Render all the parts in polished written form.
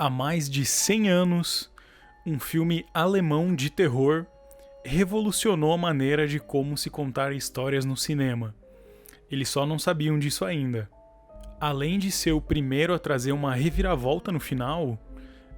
Há mais de 100 anos, um filme alemão de terror revolucionou a maneira de como se contar histórias no cinema. Eles só não sabiam disso ainda. Além de ser o primeiro a trazer uma reviravolta no final,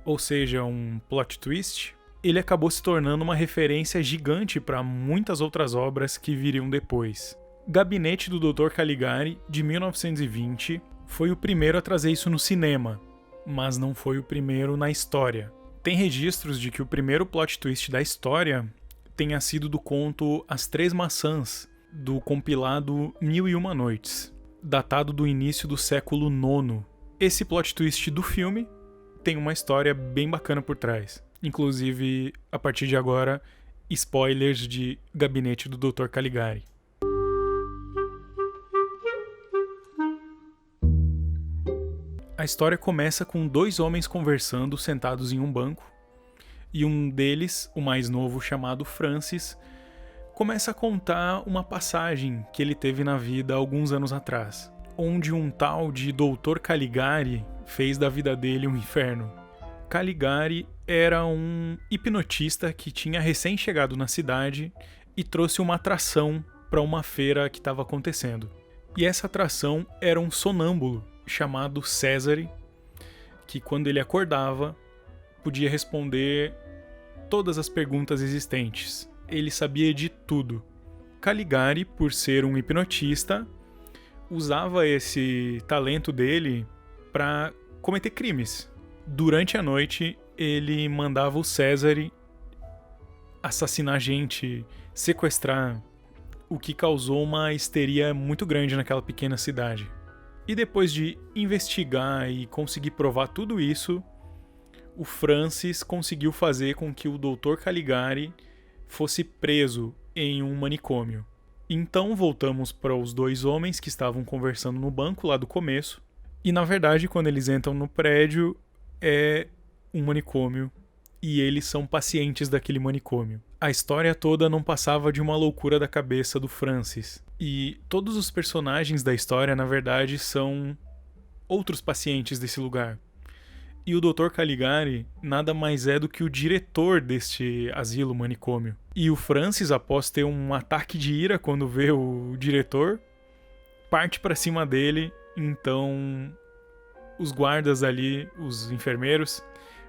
ou seja, um plot twist, ele acabou se tornando uma referência gigante para muitas outras obras que viriam depois. Gabinete do Dr. Caligari, de 1920, foi o primeiro a trazer isso no cinema, mas não foi o primeiro na história. Tem registros de que o primeiro plot twist da história tenha sido do conto As Três Maçãs, do compilado Mil e Uma Noites, datado do início do século IX. Esse plot twist do filme tem uma história bem bacana por trás. Inclusive, a partir de agora, spoilers de Gabinete do Dr. Caligari. A história começa com dois homens conversando sentados em um banco, e um deles, o mais novo, chamado Francis, começa a contar uma passagem que ele teve na vida alguns anos atrás, onde um tal de Dr. Caligari fez da vida dele um inferno. Caligari era um hipnotista que tinha recém-chegado na cidade e trouxe uma atração para uma feira que estava acontecendo. E essa atração era um sonâmbulo chamado Césare, que quando ele acordava, podia responder todas as perguntas existentes. Ele sabia de tudo. Caligari, por ser um hipnotista, usava esse talento dele para cometer crimes. Durante a noite, ele mandava o Césare assassinar gente, sequestrar, o que causou uma histeria muito grande naquela pequena cidade. E depois de investigar e conseguir provar tudo isso, o Francis conseguiu fazer com que o Dr. Caligari fosse preso em um manicômio. Então voltamos para os dois homens que estavam conversando no banco lá do começo. E na verdade, quando eles entram no prédio, é um manicômio e eles são pacientes daquele manicômio. A história toda não passava de uma loucura da cabeça do Francis. E todos os personagens da história, na verdade, são outros pacientes desse lugar. E o Dr. Caligari nada mais é do que o diretor deste asilo manicômio. E o Francis, após ter um ataque de ira quando vê o diretor, parte para cima dele. Então os guardas ali, os enfermeiros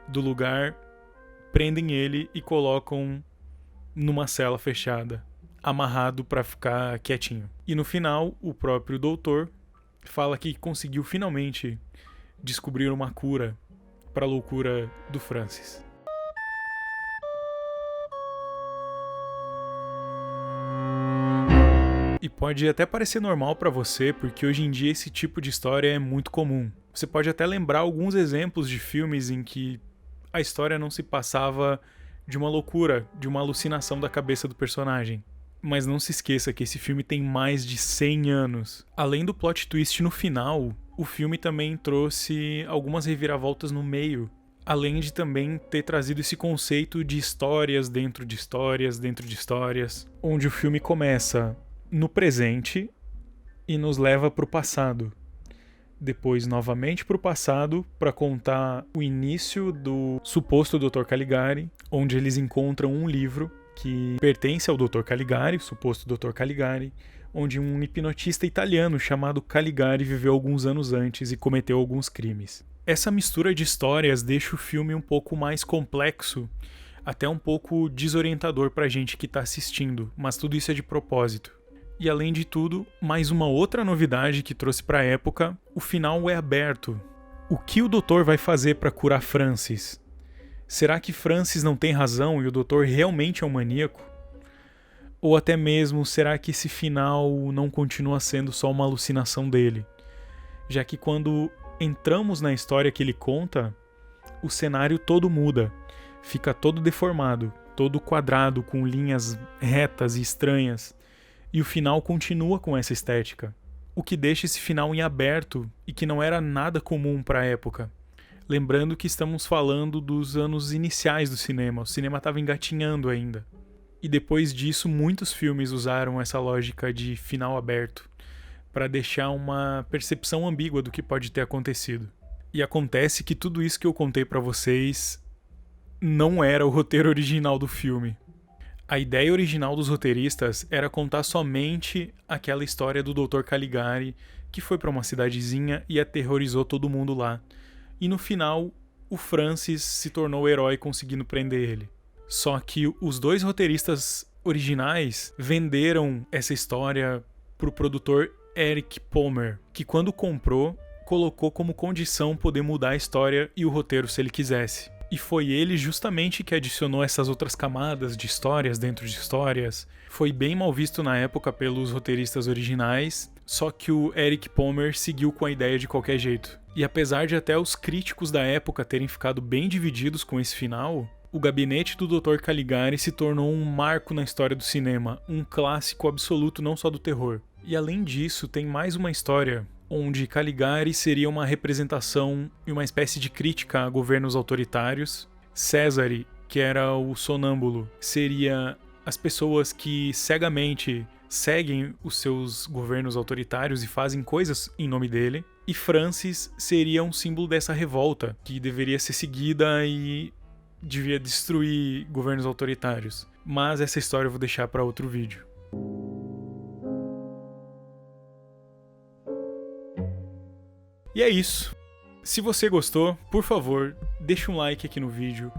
do lugar, prendem ele e colocam numa cela fechada, amarrado para ficar quietinho. E no final, o próprio doutor fala que conseguiu finalmente descobrir uma cura para a loucura do Francis. E pode até parecer normal para você, porque hoje em dia esse tipo de história é muito comum. Você pode até lembrar alguns exemplos de filmes em que a história não se passava de uma loucura, de uma alucinação da cabeça do personagem. Mas não se esqueça que esse filme tem mais de 100 anos. Além do plot twist no final, o filme também trouxe algumas reviravoltas no meio, além de também ter trazido esse conceito de histórias dentro de histórias dentro de histórias, onde o filme começa no presente e nos leva para o passado. Depois novamente para o passado para contar o início do suposto Dr. Caligari, onde eles encontram um livro que pertence ao Dr. Caligari, o suposto Dr. Caligari, onde um hipnotista italiano chamado Caligari viveu alguns anos antes e cometeu alguns crimes. Essa mistura de histórias deixa o filme um pouco mais complexo, até um pouco desorientador pra gente que tá assistindo, mas tudo isso é de propósito. E além de tudo, mais uma outra novidade que trouxe pra época, o final é aberto. O que o doutor vai fazer pra curar Francis? Será que Francis não tem razão e o doutor realmente é um maníaco? Ou até mesmo, será que esse final não continua sendo só uma alucinação dele? Já que quando entramos na história que ele conta, o cenário todo muda, fica todo deformado, todo quadrado, com linhas retas e estranhas, e o final continua com essa estética, o que deixa esse final em aberto e que não era nada comum para a época. Lembrando que estamos falando dos anos iniciais do cinema, o cinema estava engatinhando ainda. E depois disso, muitos filmes usaram essa lógica de final aberto para deixar uma percepção ambígua do que pode ter acontecido. E acontece que tudo isso que eu contei pra vocês não era o roteiro original do filme. A ideia original dos roteiristas era contar somente aquela história do Dr. Caligari, que foi pra uma cidadezinha e aterrorizou todo mundo lá. E no final, o Francis se tornou o herói conseguindo prender ele. Só que os dois roteiristas originais venderam essa história pro produtor Eric Palmer, que quando comprou, colocou como condição poder mudar a história e o roteiro se ele quisesse. E foi ele justamente que adicionou essas outras camadas de histórias dentro de histórias. Foi bem mal visto na época pelos roteiristas originais, só que o Eric Palmer seguiu com a ideia de qualquer jeito. E apesar de até os críticos da época terem ficado bem divididos com esse final, o Gabinete do Dr. Caligari se tornou um marco na história do cinema, um clássico absoluto não só do terror. E além disso, tem mais uma história onde Caligari seria uma representação e uma espécie de crítica a governos autoritários. Cesare, que era o sonâmbulo, seria as pessoas que cegamente seguem os seus governos autoritários e fazem coisas em nome dele. E Francis seria um símbolo dessa revolta, que deveria ser seguida e devia destruir governos autoritários. Mas essa história eu vou deixar para outro vídeo. E é isso. Se você gostou, por favor, deixa um like aqui no vídeo,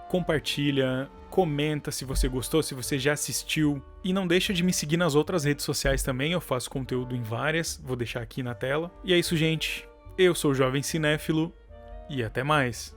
compartilha, comenta se você gostou, se você já assistiu. E não deixa de me seguir nas outras redes sociais também, eu faço conteúdo em várias, vou deixar aqui na tela. E é isso, gente. Eu sou o Jovem Cinéfilo e até mais.